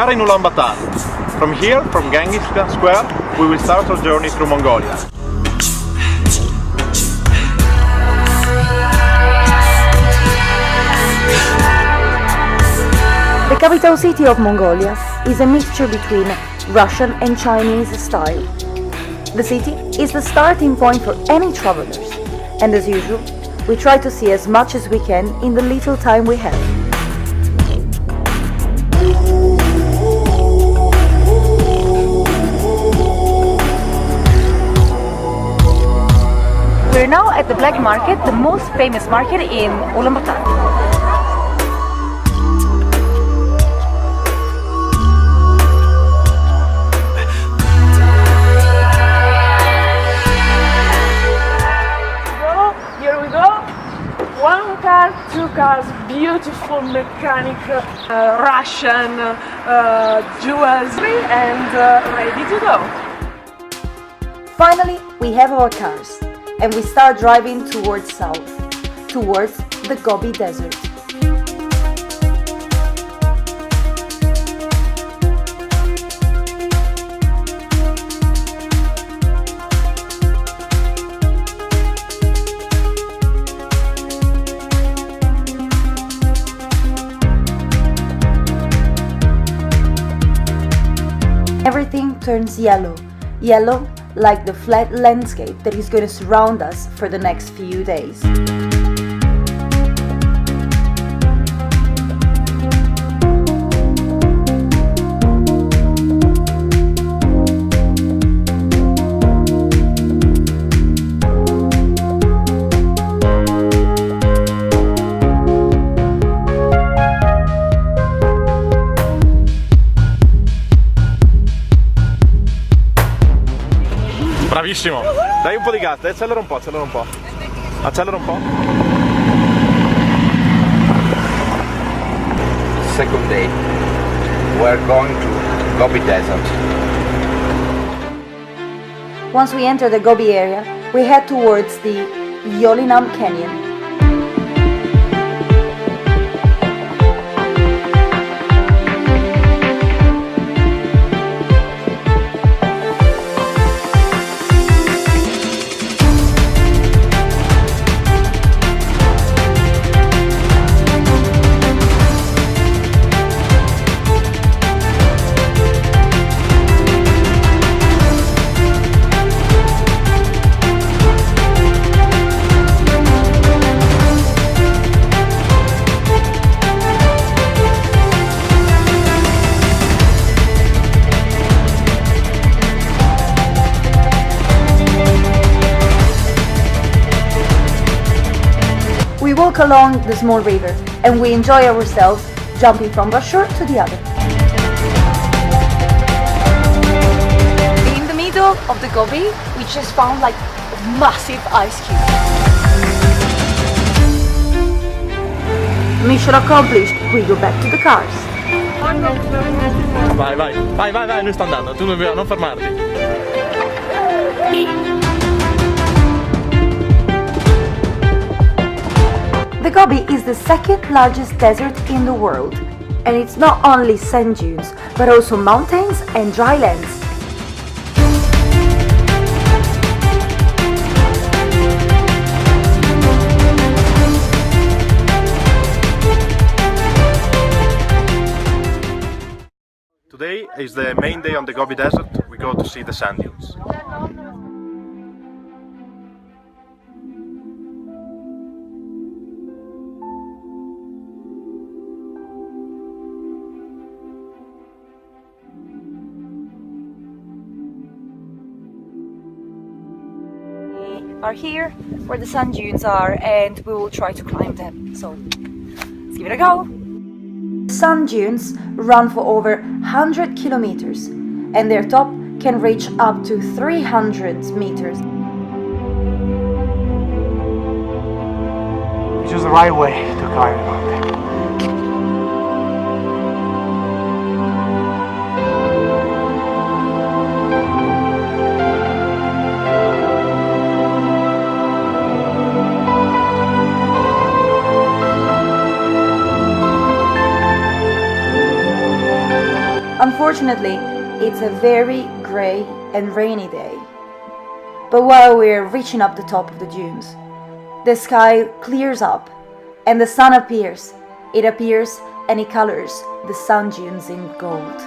are in Ulaanbaatar. From here, from Genghis Square, we will start our journey through Mongolia. The capital city of Mongolia is a mixture between Russian and Chinese style. The city is the starting point for any travelers, and as usual, we try to see as much as we can in the little time we have. We're now at the Black Market, the most famous market in Ulaanbaatar. One car, two cars, beautiful mechanic, Russian jewelry, and ready to go. Finally, we have our cars, and we start driving towards south, towards the Gobi Desert. Everything turns yellow, yellow like the flat landscape that is going to surround us for the next few days. Bravissimo! Dai un po' di gas, accelera un po', accelera un po'. Accelera un po'. Second day, we're going to Gobi Desert. Once we enter the Gobi area, we head towards the Yolinam Canyon. We walk along the small river and we enjoy ourselves jumping from one shore to the other. In the middle of the Gobi, we just found like a massive ice cube. Mission accomplished, we go back to the cars. Vai, lui sta andando, tu non fermarti. The Gobi is the second largest desert in the world, and it's not only sand dunes, but also mountains and dry lands. Today is the main day on the Gobi Desert. We go to see the sand dunes. Are here where the sand dunes are, and we will try to climb them. So let's give it a go. Sand dunes run for over 100 kilometers, and their top can reach up to 300 meters. It's just the right way to climb the mountain. Unfortunately, it's a very grey and rainy day. But while we're reaching up the top of the dunes, the sky clears up and the sun appears. It appears and it colors the sand dunes in gold.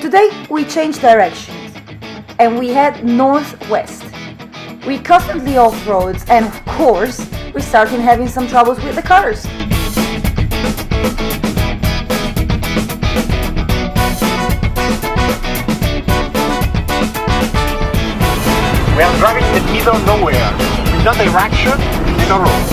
Today we changed directions and we head northwest. We constantly off roads and of course we started having some troubles with the cars. We are driving in the middle of nowhere, with no direction and no road.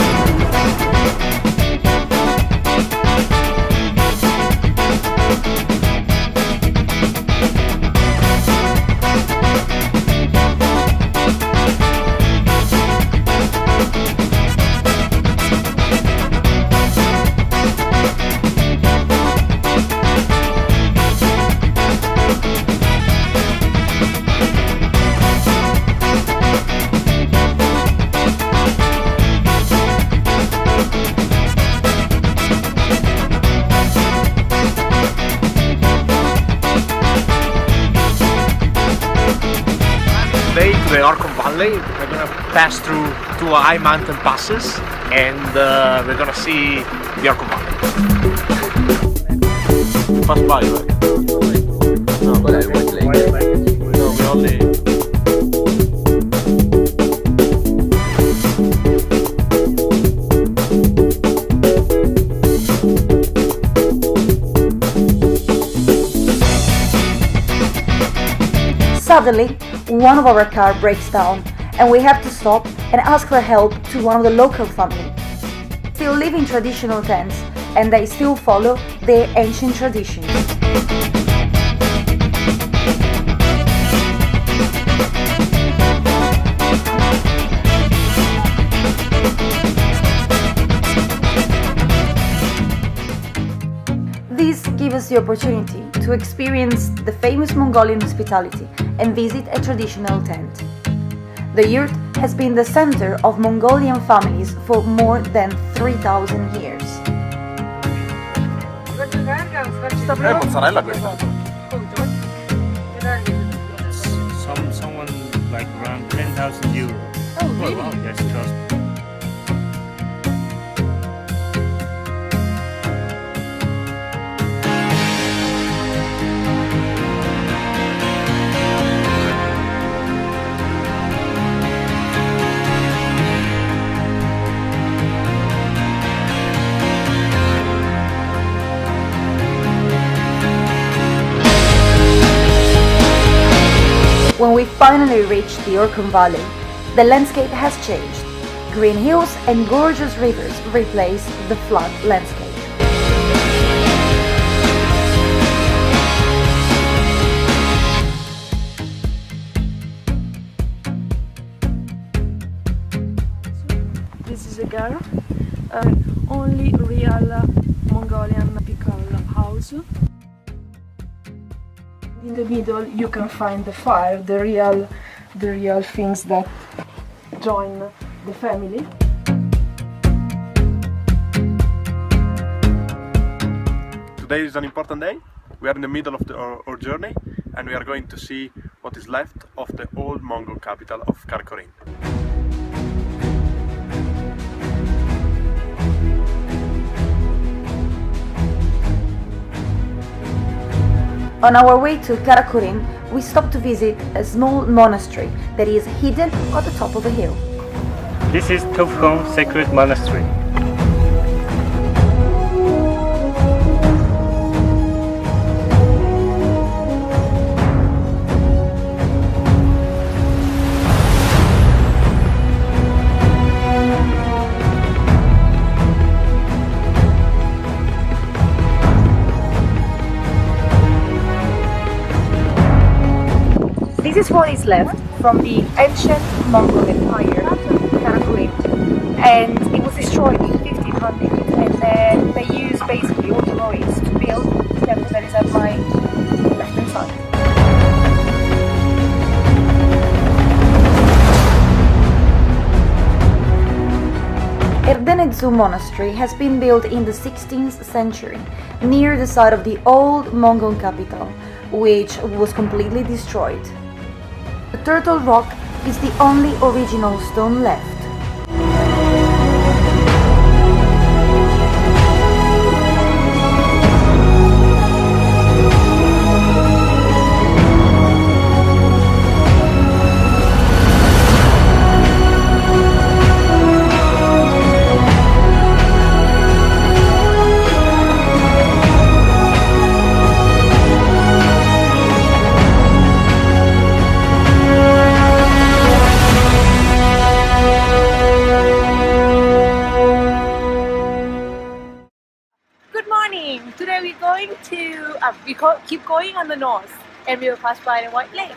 Today to the Outer Valley, we're gonna pass through two high mountain passes and we're gonna see the Outer Valley. Pass by, right? No, no, we only... Suddenly, one of our car breaks down and we have to stop and ask for help to one of the local family. Still live in traditional tents and they still follow their ancient traditions. This gives us the opportunity to experience the famous Mongolian hospitality and visit a traditional tent. The yurt has been the center of Mongolian families for more than 3,000 years. mozzarella questa. Someone like around 10,000 euros. Oh, really? Wow, that's just. When we finally reached the Outer Valley, the landscape has changed. Green hills and gorgeous rivers replace the flat landscape. This is a girl, only real Mongolian typical house. In the middle you can find the fire, the real things that join the family. Today is an important day. We are in the middle of our journey and we are going to see what is left of the old Mongol capital of Karakorum. On our way to Karakorum, we stopped to visit a small monastery that is hidden at the top of a hill. This is Tufkon Sacred Monastery. is what is left from the ancient Mongol Empire, Karakurim, and it was destroyed in 1500, and then they used basically all the ruins to build the temple that is at my left-hand side. Erdenetsu Monastery has been built in the 16th century near the site of the old Mongol capital, which was completely destroyed. The Turtle Rock is the only original stone left. Today we're going to keep going on the north, and we will pass by the White Lake.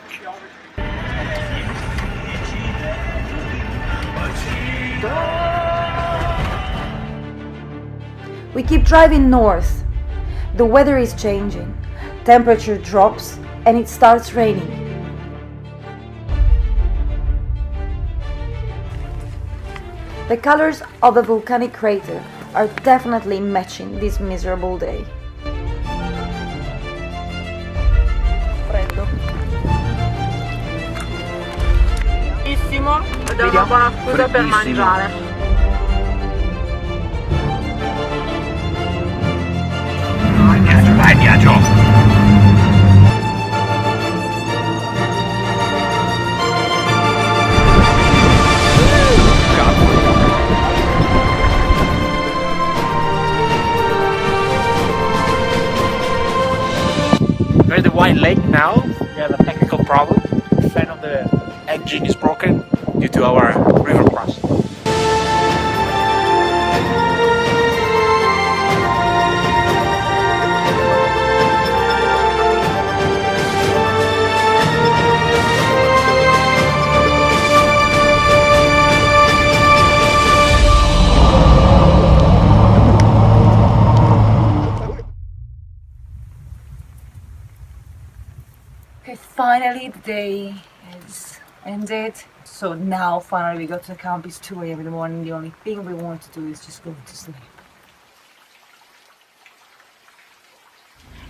We keep driving north. The weather is changing. Temperature drops and it starts raining. The colors of the volcanic crater are definitely matching this miserable day. Freddo. Bellissimo, ed è una buona scusa per mangiare. Vai viaggio! We're at the White Lake now. We have a technical problem. The fan of the engine is broken due to our river crossing. Okay, finally the day is ended. So now finally we got to the camp. It's 2 a.m. in the morning. The only thing we want to do is just go to sleep.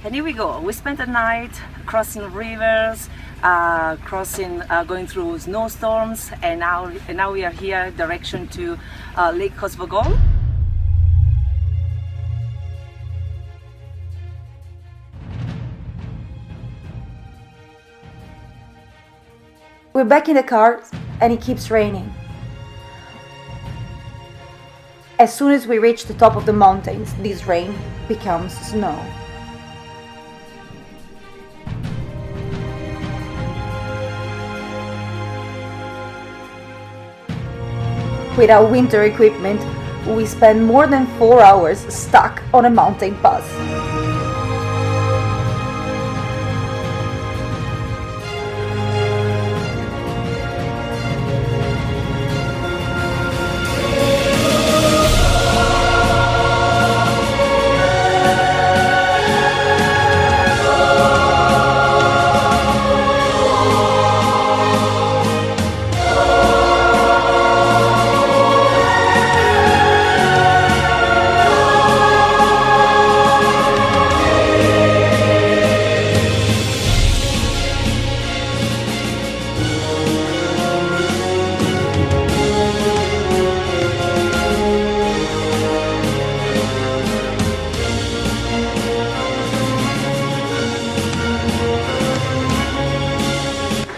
And here we go. We spent the night crossing rivers, going through snowstorms, and now we are here direction to Lake Kosvogol. We're back in the car and it keeps raining. As soon as we reach the top of the mountains, this rain becomes snow. With our winter equipment, we spend more than 4 hours stuck on a mountain pass.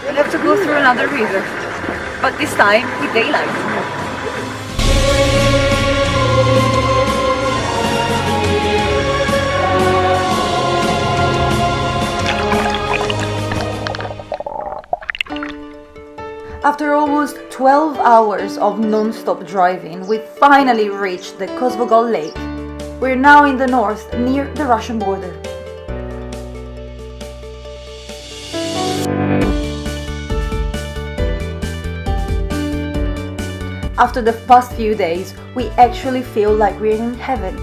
We have to go through another river, but this time with daylight. After almost 12 hours of non-stop driving, we finally reached the Kosvogol Lake. We're now in the north, near the Russian border. After the past few days, we actually feel like we're in heaven.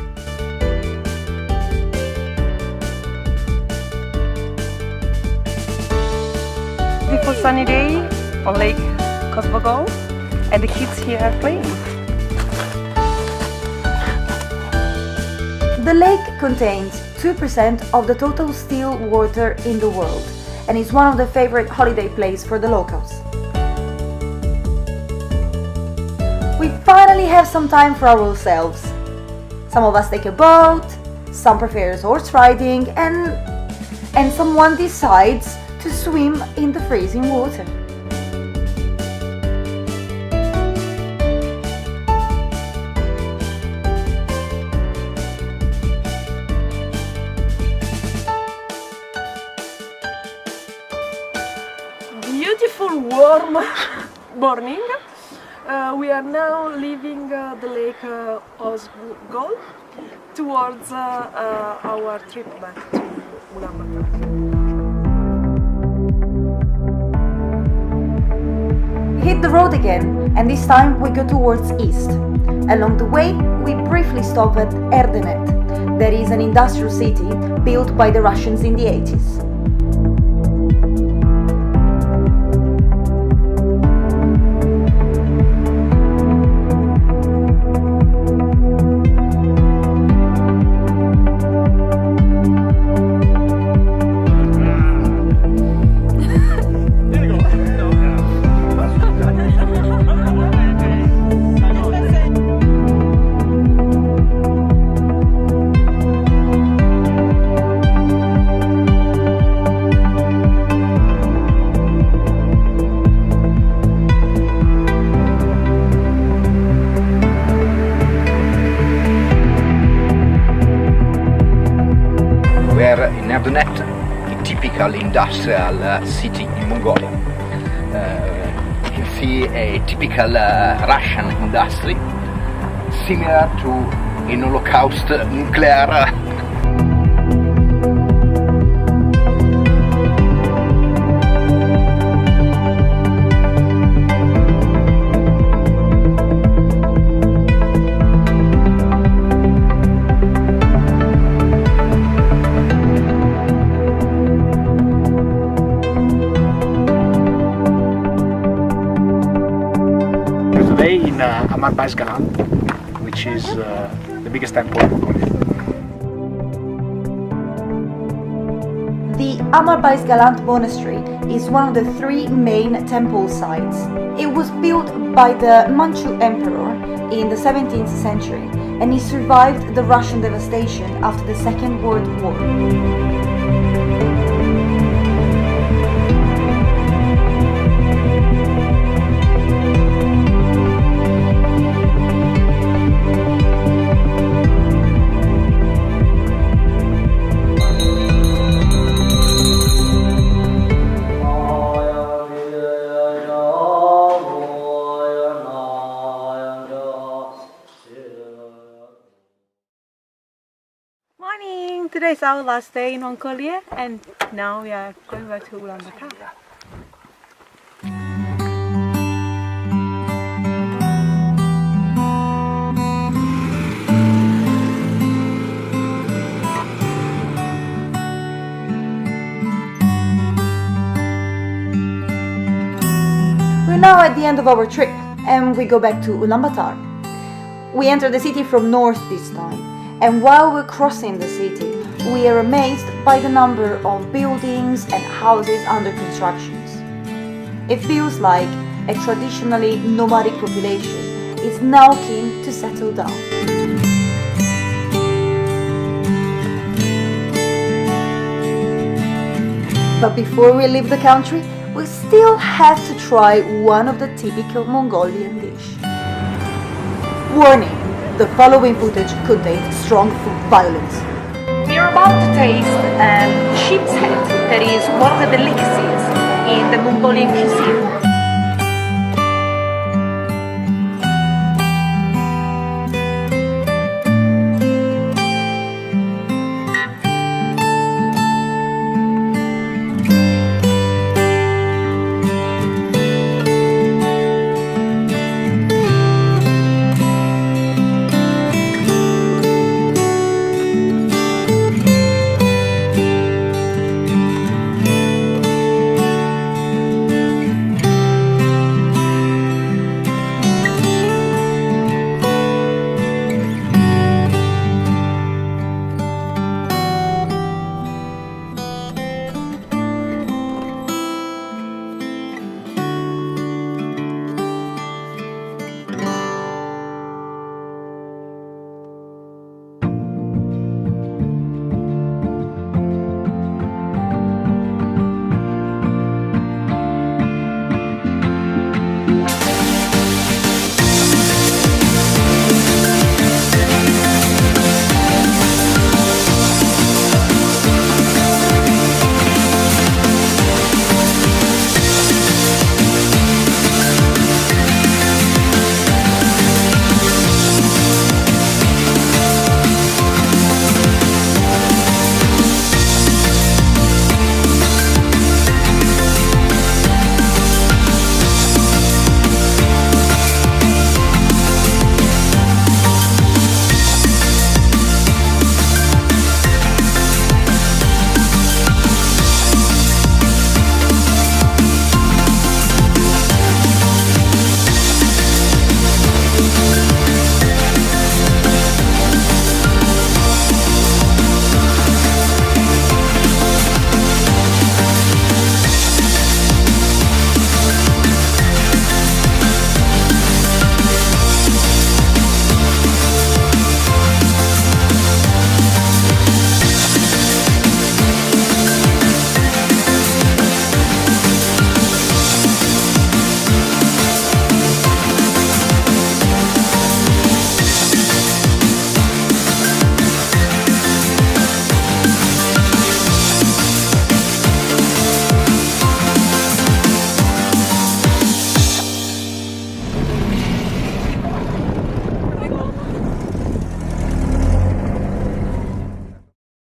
Beautiful sunny day on Lake Kosbogol, and the kids here are playing. The lake contains 2% of the total still water in the world and is one of the favorite holiday places for the locals. We finally have some time for ourselves. Some of us take a boat, some prefer horse riding, and someone decides to swim in the freezing water. Beautiful warm morning. We are now leaving the lake Osgol towards our trip back to Ulaanbaatar. Hit the road again, and this time we go towards east. Along the way, we briefly stop at Erdenet. That is an industrial city built by the Russians in the 80s. In Erdenet, a typical industrial city in Mongolia. You can see a typical Russian industry, similar to an Holocaust nuclear. Today in Galant, which is the biggest temple in Mongolia. The Galant Monastery is one of the 3 main temple sites. It was built by the Manchu Emperor in the 17th century, and it survived the Russian devastation after the Second World War. Morning! Today is our last day in Mongolia, and now we are going back to Ulaanbaatar. We're now at the end of our trip, and we go back to Ulaanbaatar. We enter the city from north this time, and while we're crossing the city, we are amazed by the number of buildings and houses under construction. It feels like a traditionally nomadic population is now keen to settle down. But before we leave the country, we still have to try one of the typical Mongolian dishes. Warning! The following footage contains strong food violence. We are about to taste sheep's head, that is one of the delicacies in the Mongolian cuisine.